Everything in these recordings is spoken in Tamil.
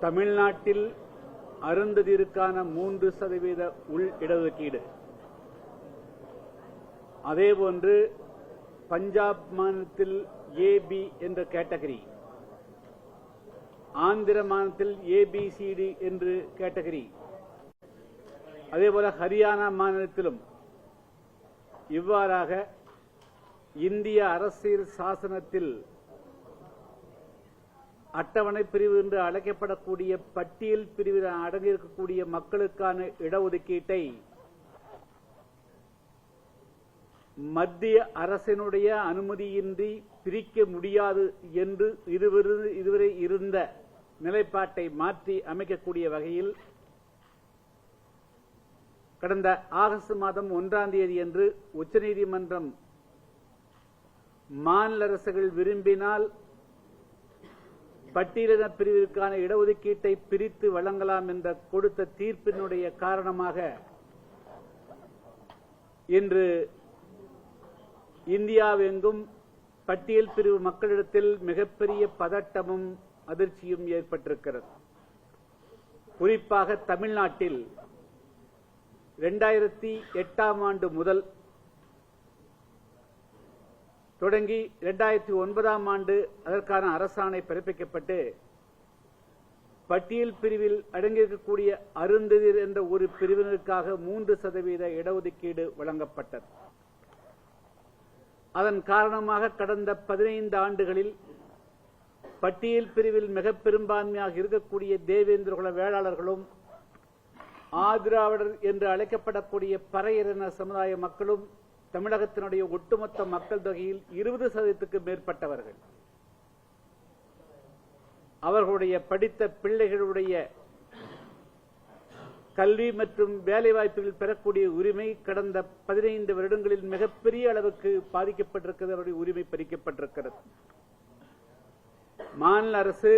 தமிழ்நாட்டில் அருந்ததிற்கான 3% உள் இடஒதுக்கீடு, அதேபோன்று பஞ்சாப் மாநிலத்தில் ஏபி என்ற கேட்டகரி, ஆந்திர மாநிலத்தில் ஏபிசிடி என்று கேட்டகரி, அதேபோல ஹரியானா மாநிலத்திலும் இவ்வாறாக இந்திய அரசியல் சாசனத்தில் அட்டவணை பிரிவு என்று அழைக்கப்படக்கூடிய பட்டியல் பிரிவில் அடங்கியிருக்கக்கூடிய மக்களுக்கான இடஒதுக்கீட்டை மத்திய அரசினுடைய அனுமதியின்றி பிரிக்க முடியாது என்று இதுவரை இருந்த நிலைப்பாட்டை மாற்றி அமைக்கக்கூடிய வகையில் கடந்த ஆகஸ்ட் மாதம் 1ஆம் தேதி அன்று உச்சநீதிமன்றம் மாநில அரசுகள் விரும்பினால் பட்டியலின பிரிவிற்கான இடஒதுக்கீட்டை பிரித்து வழங்கலாம் என்ற கொடுத்த தீர்ப்பினுடைய காரணமாக இன்று இந்தியாவெங்கும் பட்டியல் பிரிவு மக்களிடத்தில் மிகப்பெரிய பதட்டமும் அதிர்ச்சியும் ஏற்பட்டிருக்கிறது. குறிப்பாக தமிழ்நாட்டில் 2008ஆம் ஆண்டு முதல் தொடங்கி 2009ஆம் ஆண்டு அதற்கான அரசாணை பிறப்பிக்கப்பட்டு பட்டியல் பிரிவில் அடங்கியிருக்கக்கூடிய அருந்ததியர் என்ற ஒரு பிரிவினருக்காக 3% இடஒதுக்கீடு வழங்கப்பட்டது. அதன் காரணமாக கடந்த 15 ஆண்டுகளில் பட்டியல் பிரிவில் மிக பெரும்பான்மையாக இருக்கக்கூடிய தேவேந்திரகுல வேளாளர்களும் ஆதிராவிடர் என்று அழைக்கப்படக்கூடிய பறையரின சமுதாய மக்களும் தமிழகத்தினுடைய ஒட்டுமொத்த மக்கள் தொகையில் 20%க்கு மேற்பட்டவர்கள். அவர்களுடைய படித்த பிள்ளைகளுடைய கல்வி மற்றும் வேலைவாய்ப்புகள் பெறக்கூடிய உரிமை கடந்த 15 வருடங்களில் மிகப்பெரிய அளவுக்கு பாதிக்கப்பட்டிருக்கிறது. அவருடைய உரிமை பறிக்கப்பட்டிருக்கிறது. மாநில அரசு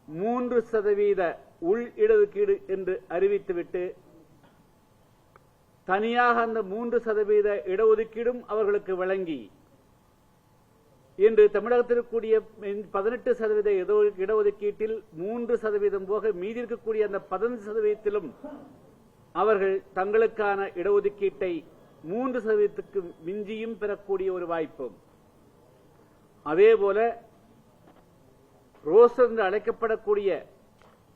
3% உள் இடஒதுக்கீடு என்று அறிவித்துவிட்டு தனியாக அந்த 3% இடஒதுக்கீடும் அவர்களுக்கு வழங்கி இன்று தமிழகத்தில் கூடிய 18% இடஒதுக்கீட்டில் 3% போக மீதி இருக்கக்கூடிய அந்த 15%த்திலும் அவர்கள் தங்களுக்கான இடஒதுக்கீட்டை 3%க்கு மிஞ்சியும் பெறக்கூடிய ஒரு வாய்ப்பும், அதேபோல ரோஸ்டர் என்று அழைக்கப்படக்கூடிய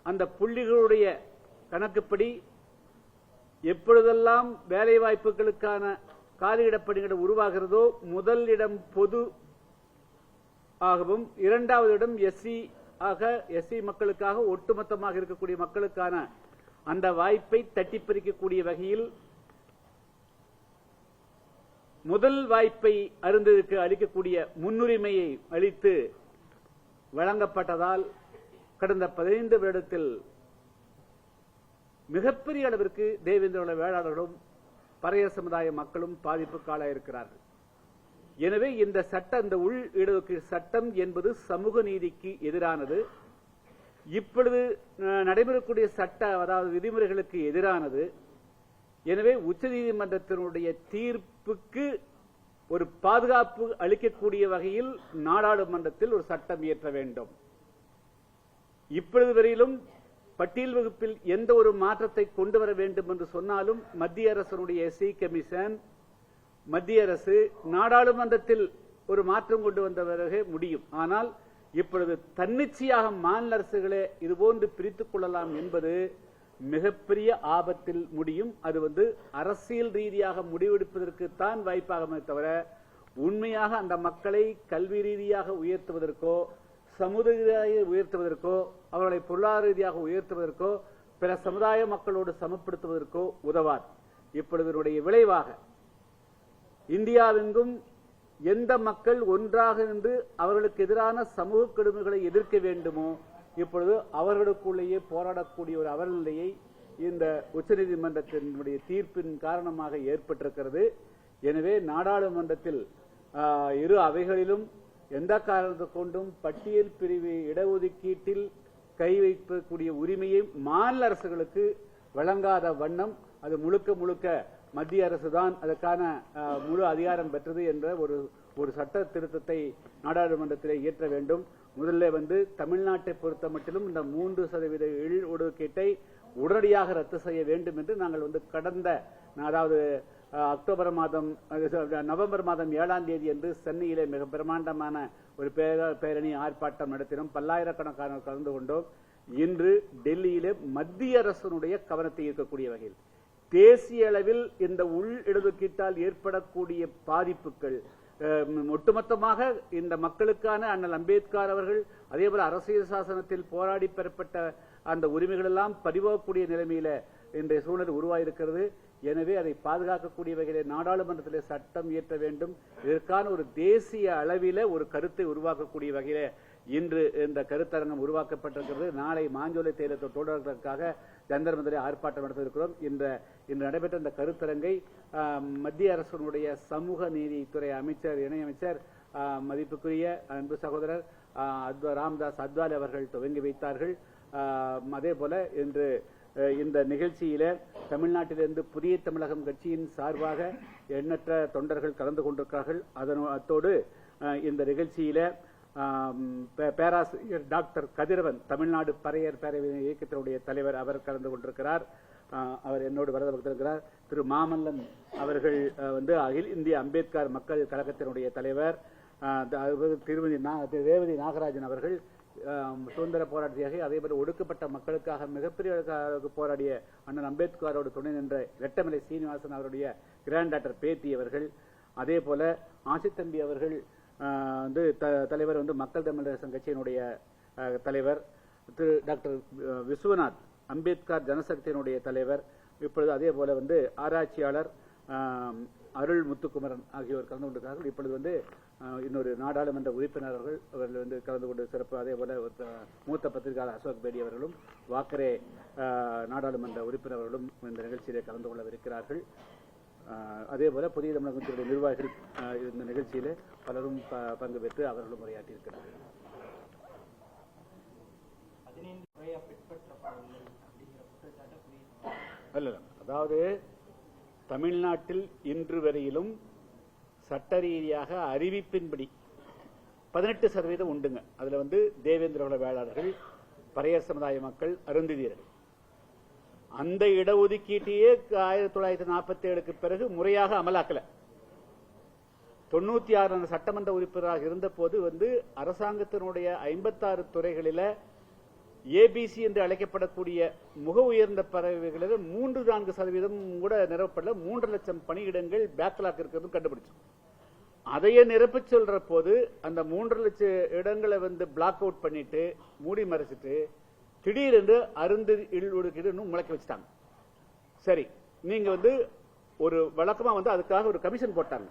அந்த புள்ளிகளுடைய கணக்குப்படி எப்பொழுதெல்லாம் வேலை வாய்ப்புகளுக்கான காலியிடப்பணிகள் உருவாகிறதோ முதல் இடம் பொது ஆகவும், இரண்டாவது இடம் எஸ்சி மக்களுக்காக ஒட்டுமொத்தமாக இருக்கக்கூடிய மக்களுக்கான அந்த வாய்ப்பை தட்டி பறிக்கக்கூடிய வகையில் முதல் வாய்ப்பை அருந்ததிற்கு அளிக்கக்கூடிய முன்னுரிமையை அளித்து வழங்கப்பட்டதால் கடந்த 15 வருடத்தில் மிகப்பெரிய அளவிற்கு தேவேந்திர வேளாளர்களும் பறையர் சமுதாய மக்களும் பாதிப்புக்காளாயிருக்கிறார்கள். எனவே இந்த சட்டம், இந்த உள் இடஒதுக்கீடு சட்டம் என்பது சமூக நீதிக்கு எதிரானது. இப்பொழுது நடைபெறக்கூடிய சட்ட அதாவது விதிமுறைகளுக்கு எதிரானது. எனவே உச்சநீதிமன்றத்தினுடைய தீர்ப்புக்கு ஒரு பாதுகாப்பு அளிக்கக்கூடிய வகையில் நாடாளுமன்றத்தில் ஒரு சட்டம் இயற்ற வேண்டும். இப்பொழுது வரையிலும் பட்டியல் வகுப்பில் எந்த ஒரு மாற்றத்தை கொண்டு வர வேண்டும் என்று சொன்னாலும் மத்திய அரசினுடைய எஸ்சி கமிஷன், மத்திய அரசு நாடாளுமன்றத்தில் ஒரு மாற்றம் கொண்டு வந்தவரே முடியும். ஆனால் இப்பொழுது தன்னிச்சையாக மாநில அரசுகளே இதுபோன்று பிரித்துக் கொள்ளலாம் என்பது மிகப்பெரிய ஆபத்தில் முடியும். அது அரசியல் ரீதியாக முடிவெடுப்பதற்குத்தான் வாய்ப்பாக தவிர உண்மையாக அந்த மக்களை கல்வி ரீதியாக உயர்த்துவதற்கோ, சமுதாய உயர்த்துவதற்கோ, அவர்களை பொருளாதார ரீதியாக உயர்த்துவதற்கோ, பிற சமுதாய மக்களோடு சமப்படுத்துவதற்கோ உதவாது. இப்பொழுது விளைவாக இந்தியாவெங்கும் எந்த மக்கள் ஒன்றாக நின்று அவர்களுக்கு எதிரான சமூக கொடுமைகளை எதிர்க்க வேண்டுமோ இப்பொழுது அவர்களுக்குள்ளேயே போராடக்கூடிய ஒரு அவலநிலையை இந்த உச்சநீதிமன்றத்தினுடைய தீர்ப்பின் காரணமாக ஏற்பட்டிருக்கிறது. எனவே நாடாளுமன்றத்தில் இரு அவைகளிலும் எந்த காரணத்தை கொண்டும் பட்டியல் பிரிவு இடஒதுக்கீட்டில் கை வைக்கக்கூடிய உரிமையை மாநில அரசுகளுக்கு வழங்காத வண்ணம் அது முழுக்க மத்திய அரசுதான் அதற்கான முழு அதிகாரம் பெற்றது என்ற ஒரு சட்ட திருத்தத்தை நாடாளுமன்றத்தில் இயற்ற வேண்டும். முதல்ல வந்து தமிழ்நாட்டை பொறுத்த மட்டிலும் இந்த 3% இழ் ஒதுக்கீட்டை உடனடியாக ரத்து செய்ய வேண்டும் என்று நாங்கள் வந்து கடந்த அதாவது நவம்பர் மாதம் 7ஆம் தேதி என்று சென்னையிலே மிக பிரமாண்டமான ஒரு பேரணி ஆர்ப்பாட்டம் நடத்தினோம். பல்லாயிரக்கணக்கானோர் கலந்து கொண்டோம். இன்று டெல்லியிலே மத்திய அரசினுடைய கவனத்தை ஈர்க்கக்கூடிய வகையில் தேசிய அளவில் இந்த உள் இடஒதுக்கீட்டால் ஏற்படக்கூடிய பாதிப்புகள் ஒட்டுமொத்தமாக இந்த மக்களுக்கான அண்ணல் அம்பேத்கர் அவர்கள் அதேபோல அரசியல் சாசனத்தில் போராடி பெறப்பட்ட அந்த உரிமைகள் எல்லாம் பதிவாகக்கூடிய நிலைமையில இன்றைய சூழல் உருவாயிருக்கிறது. எனவே அதை பாதுகாக்கக்கூடிய வகையில் நாடாளுமன்றத்தில் சட்டம் இயற்ற வேண்டும். இதற்கான ஒரு தேசிய அளவில ஒரு கருத்தை உருவாக்கக்கூடிய வகையில இன்று இந்த கருத்தரங்கம் உருவாக்கப்பட்டிருக்கிறது. நாளை மாஞ்சோலை தேர்தலை தொடர்வதற்காக ஜந்தர் மந்தரில் ஆர்ப்பாட்டம் நடத்தியிருக்கிறோம். இன்று நடைபெற்ற இந்த கருத்தரங்கை மத்திய அரசினுடைய சமூக நீதித்துறை அமைச்சர் இணையமைச்சர் மதிப்புக்குரிய அன்பு சகோதரர் ராம்தாஸ் அத்வாலே அவர்கள் துவங்கி வைத்தார்கள். அதே போல இன்று இந்த நிகழ்ச்சியில தமிழ்நாட்டிலிருந்து புதிய தமிழகம் கட்சியின் சார்பாக எண்ணற்ற தொண்டர்கள் கலந்து கொண்டிருக்கிறார்கள். அத்தோடு இந்த நிகழ்ச்சியில பேராசிரியர் டாக்டர் கதிரவன் தமிழ்நாடு பறையர் பேரவை இயக்கத்தினுடைய தலைவர் அவர் கலந்து கொண்டிருக்கிறார். அவர் என்னோடு வரத பக்திருக்கிறார். திரு மாமல்லன் அவர்கள் வந்து அகில இந்திய அம்பேத்கர் மக்கள் கழகத்தினுடைய தலைவர். திருமதி ரேவதி நாகராஜன் அவர்கள் சுதந்திர போராட்டியாக அதேபோல ஒடுக்கப்பட்ட மக்களுக்காக மிகப்பெரிய போராடிய அண்ணன் அம்பேத்கரோடு துணை நின்ற ரெட்டமலை சீனிவாசன் அவருடைய கிராண்ட் டாக்டர் பேத்தி அவர்கள். அதே போல ஆசித்தம்பி அவர்கள் வந்து தலைவர் வந்து மக்கள் தமிழரசன் கட்சியினுடைய தலைவர். திரு டாக்டர் விஸ்வநாத் அம்பேத்கர் ஜனசக்தியினுடைய தலைவர். இப்பொழுது அதே போல வந்து ஆராய்ச்சியாளர் அருள் முத்துக்குமரன் ஆகியோர் கலந்து கொண்டிருக்கிறார்கள். இப்பொழுது வந்து இன்னொரு நாடாளுமன்ற உறுப்பினர்கள் அவர்கள் வந்து கலந்து கொண்டு சிறப்பு. அதே போல மூத்த பத்திரிகையாளர் அசோக் பேடி அவர்களும் வாக்கரே நாடாளுமன்ற உறுப்பினர்களும் இந்த நிகழ்ச்சியிலே கலந்து கொள்ளவிருக்கிறார்கள். அதே போல புதிய தமிழகத்தினுடைய நிர்வாகிகள் இந்த நிகழ்ச்சியிலே பலரும் பங்கு பெற்று அவர்களும் உரையாற்றியிருக்கிறார்கள். அதாவது தமிழ்நாட்டில் இன்று வரையிலும் சட்ட ரீதியாக அறிவிப்பின்படி 18% உண்டுங்க. அதுல வந்து தேவேந்திர குல வேளாளர்கள், பறையர் சமுதாய மக்கள், அருந்ததியர்கள். அந்த இடஒதுக்கீட்டையே 1947க்கு பிறகு முறையாக அமலாக்கல. 96 சட்டமன்ற உறுப்பினராக இருந்த போது வந்து அரசாங்கத்தினுடைய 56 துறைகளில ஏபிசி என்று அழைக்கப்படக்கூடிய முக உயர்ந்த பறவைகளில் 3-4% கூட நிரப்பப்படல. 3 லட்சம் பணியிடங்கள் பேக்லாக் இருக்கிறது கண்டுபிடிச்சோம். அதையே நிரப்ப சொல்ற போது அந்த 3 லட்சம் இடங்களை வந்து பிளாக் அவுட் பண்ணிட்டு மூடி மறைச்சிட்டு திடீரென்று ஒதுக்கீடு முளைக்க வச்சுட்டாங்க. சரி, நீங்க வந்து ஒரு வழக்கமா வந்து அதுக்காக ஒரு கமிஷன் போட்டாங்க,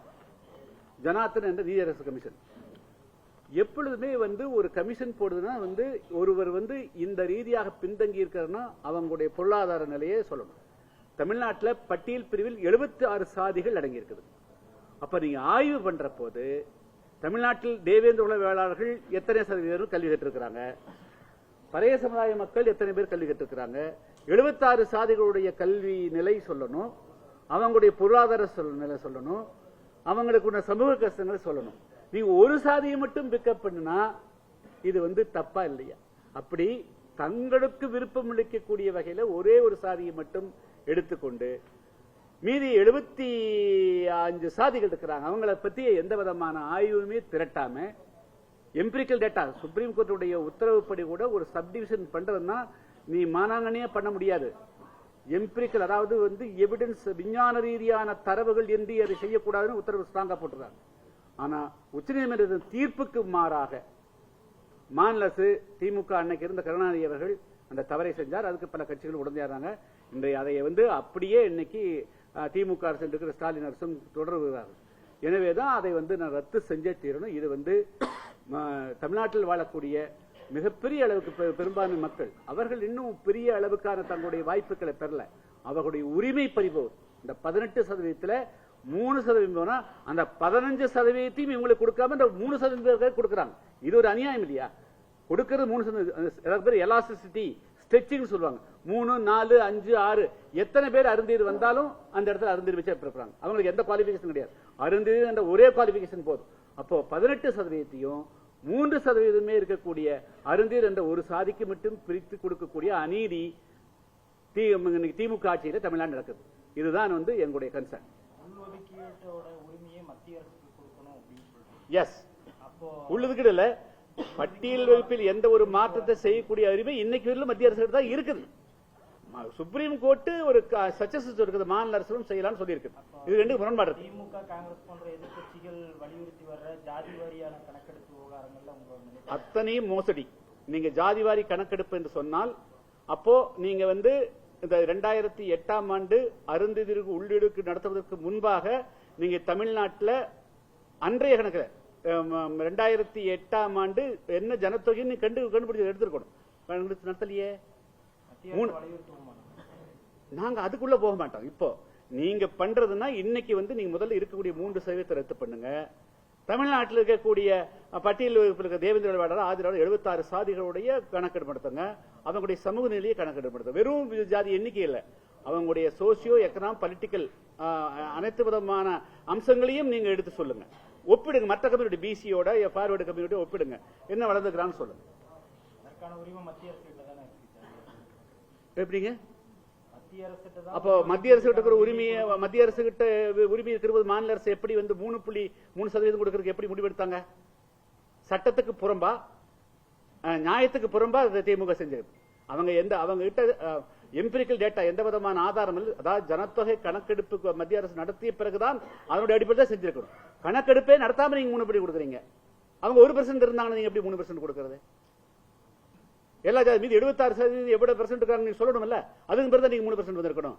ஜனார்த்தன் என்ற நீதியரசு கமிஷன். எப்பொழுதுமே வந்து ஒரு கமிஷன் போடுதுன்னா வந்து ஒருவர் வந்து இந்த ரீதியாக பின்தங்கி இருக்கிறன்னா அவங்களுடைய பொருளாதார நிலையை சொல்லணும். தமிழ்நாட்டில் பட்டியல் பிரிவில் 76 சாதிகள் அடங்கி இருக்குது. அப்ப நீங்க ஆய்வு பண்ற போது தமிழ்நாட்டில் தேவேந்திர குல வேளாளர்கள் எத்தனை சதவீதம் கல்வி கற்றிருக்கிறாங்க, பறைய சமுதாய மக்கள் எத்தனை பேர் கல்வி கற்றிருக்கிறாங்க, 76 சாதிகளுடைய கல்வி நிலை சொல்லணும், அவங்களுடைய பொருளாதார நிலை சொல்லணும், அவங்களுக்கு சமூக கஷ்டங்களை சொல்லணும். நீங்க ஒரு சாதியை மட்டும் பிக்கப் பண்ணுனா இது வந்து தப்பா இல்லையா? அப்படி தங்களுக்கு விருப்பம் அளிக்கக்கூடிய வகையில ஒரே ஒரு சாதியை மட்டும் எடுத்துக்கொண்டு மீதி 75 சாதிகள் இருக்கிறாங்க. அவங்களை பத்தி எந்த விதமான ஆய்வுமே திரட்டாம எம்பிரிக்கல் டேட்டா சுப்ரீம் கோர்ட்டுடைய உத்தரவுப்படி கூட ஒரு சப்டிவிஷன் பண்றதுன்னா நீ மானாங்கனியா பண்ண முடியாது. எம்பிரிக்கல் அதாவது வந்து எவிடன்ஸ் விஞ்ஞான ரீதியான தரவுகள் என்று அதை செய்யக்கூடாதுன்னு உத்தரவு ஸ்ட்ராங்கா போட்டுறாங்க. ஆனா உச்சநீதிமன்றத்தின் தீர்ப்புக்கு மாறாக மாநில அரசு திமுக அன்னைக்கு இருந்த கருணாநிதி அவர்கள் அந்த தவறை செஞ்சார். அதுக்கு பல கட்சிகள் உடந்தையாறாங்க. இன்றைய அதை வந்து அப்படியே இன்னைக்கு திமுக அரசு இருக்கிற ஸ்டாலின் அரசும் தொடர்கிறார்கள். எனவேதான் அதை வந்து நான் ரத்து செஞ்சே தீரணும். இது வந்து தமிழ்நாட்டில் வாழக்கூடிய மிகப்பெரிய அளவுக்கு பெரும்பான்மை மக்கள் அவர்கள் இன்னும் பெரிய அளவுக்கான தங்களுடைய வாய்ப்புகளை பெறல. அவர்களுடைய உரிமை பறிபோகுது. இந்த 18% 3% அந்த 15% இவங்களுக்கு கொடுக்காம இந்த 3% கொடுக்கறாங்க. இது ஒரு அநியாயம் இல்லையா? கொடுக்கிறது 3% எலாஸ்டிசிட்டி ஸ்ட்ரெச்சிங் சொல்லுவாங்க. 3, 4, 5, 6 எத்தனை பேர் அருந்தீர் வந்தாலும் அந்த இடத்துல அருந்தீர் வச்சு இருப்பாங்க. அவங்களுக்கு எந்த குவாலிபிகேஷன் கிடையாது. அருந்தீர் என்ற ஒரே குவாலிபிகேஷன் போதும். அப்போ 18% 3% இருக்கக்கூடிய அருந்தீர் என்ற ஒரு சாதிக்கு மட்டும் பிரித்து கொடுக்கக்கூடிய அநீதி திமுக ஆட்சியில தமிழ்நாடு நடக்குது. இதுதான் எங்களுடைய கன்சர்ன். எஸ், உள்ளதுக்கு இல்ல, பட்டியல் வகுப்பில் எந்த ஒரு மாற்றத்தை செய்யக்கூடிய உரிமை இன்னைக்கு மத்திய அரசு தான் இருக்குது. சுப்ரீம் கோர்ட் ஒரு சஜஷன் இருக்குது, மாநில அரசும் செய்யலாம்னு சொல்லி இருக்கு. இது ரெண்டு முரண்பாடு. திமுக காங்கிரஸ் போன்ற எதிர்க்கட்சிகள் வலியுறுத்தி வர்ற ஜாதி வாரியான கணக்கெடுப்பு விவகாரங்கள்ல அத்தனையும் மோசடி. நீங்க ஜாதிவாரி கணக்கெடுப்பு என்று சொன்னால் அப்போ நீங்க இந்த 2008ஆம் ஆண்டு அருந்ததிற்கு உள்ளீடுக்கு நடத்துவதற்கு முன்பாக நீங்க தமிழ்நாட்டில் அன்றைய கணக்கு 2008ஆம் ஆண்டு என்ன ஜனத்தொகை கண்டுபிடிச்சு எடுத்திருக்கணும். நடத்தலையே. நாங்க அதுக்குள்ள போக மாட்டோம். இப்போ நீங்க பண்றதுன்னா இன்னைக்கு நீங்க முதல்ல இருக்கக்கூடிய 3% ரத்து பண்ணுங்க. தமிழ்நாட்டில் இருக்கக்கூடிய பட்டியல் இருக்க தேவேந்திர வேளாளர் ஆதிராளர் 76 சாதிகளுடைய கணக்கெடுப்பு நடத்துங்க. அவங்களுடைய சமூக நிலையை கணக்கெடுப்பு நடத்துங்க. வெறும் ஜாதி எண்ணிக்கை இல்ல, அவங்களுடைய சோசியோ எக்கனாமிக் பொலிட்டிக்கல் அனைத்து விதமான அம்சங்களையும் நீங்க எடுத்து சொல்லுங்க. ஒப்பிடுங்க. மற்ற கம்யூனிட்டி பிசியோட ஃபார்வர்டு கம்யூனிட்டி ஒப்பிடுங்க. என்ன வளர்ந்துக்கிறான்னு சொல்லுங்க. எப்படிங்க? அப்போ மத்திய அரசு கிட்ட உரிமையை மத்திய அரசு கிட்ட உரிமை இருக்கிறது மாநில அரசு எப்படி 3.3% கொடுக்கறதுக்கு எப்படி முடிவெடுத்தாங்க? சட்டத்துக்கு புறம்பா, நியாயத்துக்கு புறம்பா திமுக செஞ்சது. அவங்க கிட்ட எம்பிரிக்கல் டேட்டா எந்த விதமான ஆதாரம் இல்லை. அதாவது ஜனத்தொகை கணக்கெடுப்பு மத்திய அரசு நடத்திய பிறகுதான் அதனுடைய அடிப்படையில் செஞ்சிருக்கணும். கணக்கெடுப்பே நடத்தாம நீங்க 3% கொடுக்குறீங்க. அவங்க 1% இருந்தாங்க, நீங்க எப்படி 3% கொடுக்கறது? எல்லா மீது 76% எவ்வளவு % இருக்காங்க சொல்லணும்ல. அதுக்கு பிறகு நீங்க 3% வந்திருக்கணும்.